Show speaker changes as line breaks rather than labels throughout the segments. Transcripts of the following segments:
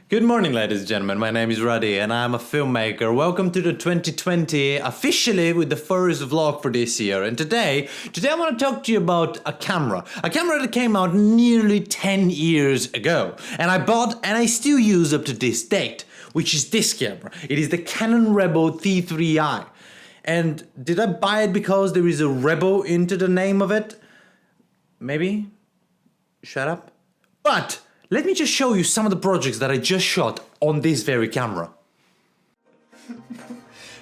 Good morning, ladies and gentlemen. My name is Ruddy and I'm a filmmaker. Welcome to the 2020, officially with the first vlog for this year. And today I want to talk to you about a camera that came out nearly 10 years ago. And I bought and I still use up to this date, which is this camera. It is the Canon Rebel T3i. And did I buy it because there is a rebel into the name of it? Maybe? Shut up. But let me just show you some of the projects that I just shot on this very camera.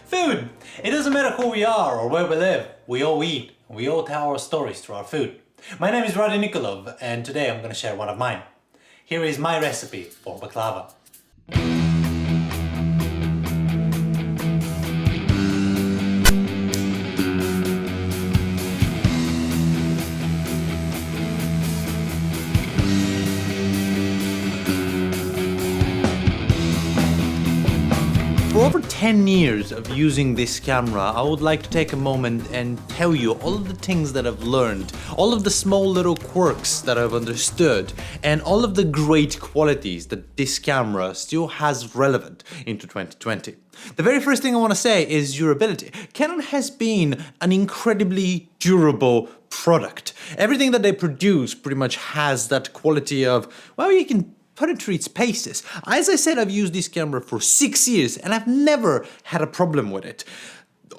Food! It doesn't matter who we are or where we live, we all eat, and we all tell our stories through our food. My name is Ruddy Nikolov, and today I'm gonna share one of mine. Here is my recipe for baklava. For over 10 years of using this camera, I would like to take a moment and tell you all of the things that I've learned, all of the small little quirks that I've understood, and all of the great qualities that this camera still has relevant into 2020. The very first thing I want to say is durability. Canon has been an incredibly durable product. Everything that they produce pretty much has that quality of, well, you can put it through its paces. As I said, I've used this camera for 6 years and I've never had a problem with it.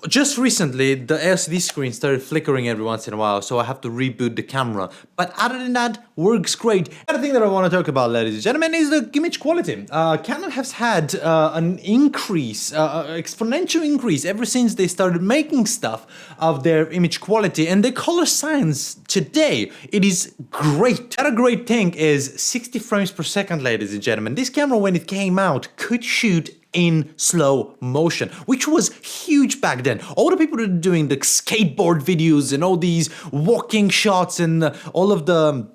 Just recently, the LCD screen started flickering every once in a while, so I have to reboot the camera. But other than that, works great. The other thing that I want to talk about, ladies and gentlemen, is the image quality. Canon has had an increase, exponential increase ever since they started making stuff of their image quality, and the color science today, it is great. The other great thing is 60 frames per second, ladies and gentlemen. This camera, when it came out, could shoot in slow motion, which was huge back then. All the people that are doing the skateboard videos and all these walking shots and all of the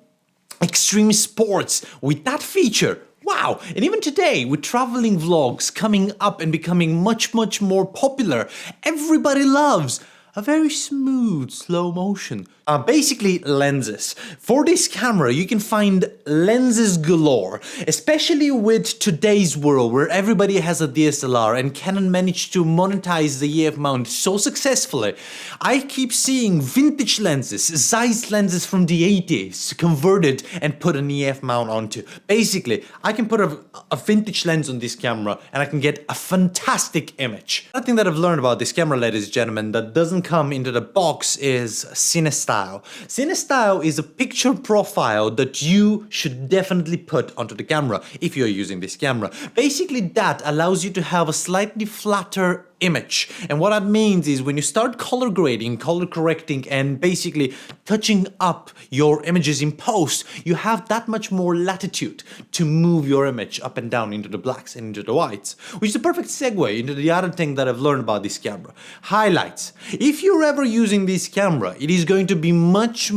extreme sports with that feature, wow. And even today, with traveling vlogs coming up and becoming much more popular, everybody loves a very smooth slow motion. Basically lenses. For this camera, you can find lenses galore, especially with today's world where everybody has a DSLR and Canon managed to monetize the EF mount so successfully. I keep seeing vintage lenses, Zeiss lenses from the 80s converted and put an EF mount onto. Basically, I can put a vintage lens on this camera and I can get a fantastic image. Another thing that I've learned about this camera, ladies and gentlemen, that doesn't come into the box is CineStyle. CineStyle is a picture profile that you should definitely put onto the camera if you're using this camera. Basically, that allows you to have a slightly flatter image. And what that means is when you start color grading, color correcting, and basically touching up your images in post, you have that much more latitude to move your image up and down into the blacks and into the whites, which is a perfect segue into the other thing that I've learned about this camera. Highlights. If you're ever using this camera, it is going to be much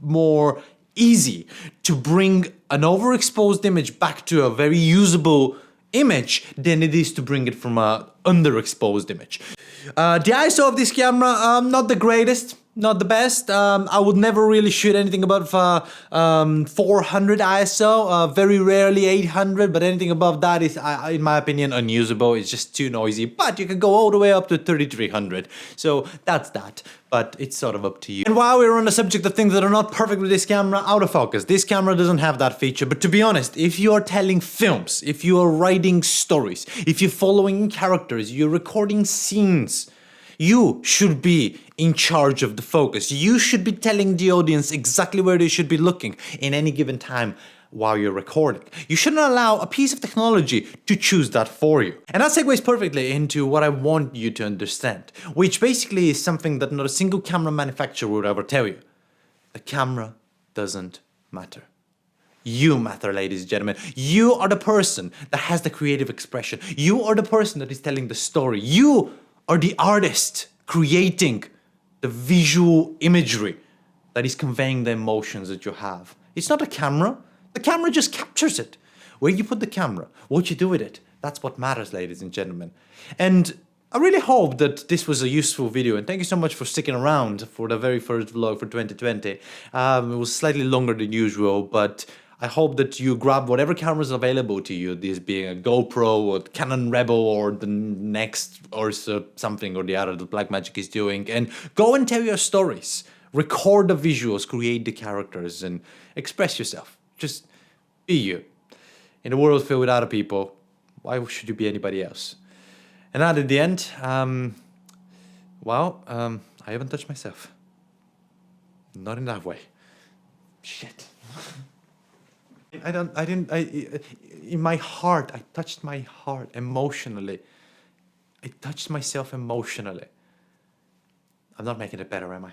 more easy to bring an overexposed image back to a very usable image than it is to bring it from a underexposed image. The ISO of this camera, not the greatest, not the best. I would never really shoot anything above 400 ISO, very rarely 800, but anything above that is, in my opinion, unusable. It's just too noisy, but you can go all the way up to 3300. So that's that, but it's sort of up to you. And while we're on the subject of things that are not perfect with this camera, autofocus. This camera doesn't have that feature, but to be honest, if you are telling films, if you are writing stories, if you're following characters, you're recording scenes, you should be in charge of the focus. You should be telling the audience exactly where they should be looking in any given time while you're recording. You shouldn't allow a piece of technology to choose that for you. And that segues perfectly into what I want you to understand, which basically is something that not a single camera manufacturer would ever tell you. The camera doesn't matter. You matter, ladies and gentlemen. You are the person that has the creative expression. You are the person that is telling the story. You are the artist creating the visual imagery that is conveying the emotions that you have. It's not a camera. The camera just captures it. Where you put the camera, what you do with it, that's what matters, ladies and gentlemen. And I really hope that this was a useful video, and thank you so much for sticking around for the very first vlog for 2020. It was slightly longer than usual, but I hope that you grab whatever cameras available to you, this being a GoPro or Canon Rebel or the next or something or the other that Blackmagic is doing, and go and tell your stories. Record the visuals, create the characters, and express yourself. Just be you. In a world filled with other people, why should you be anybody else? And at the end, I haven't touched myself. Not in that way. Shit. In my heart, I touched my heart emotionally. I touched myself emotionally. I'm not making it better, am I?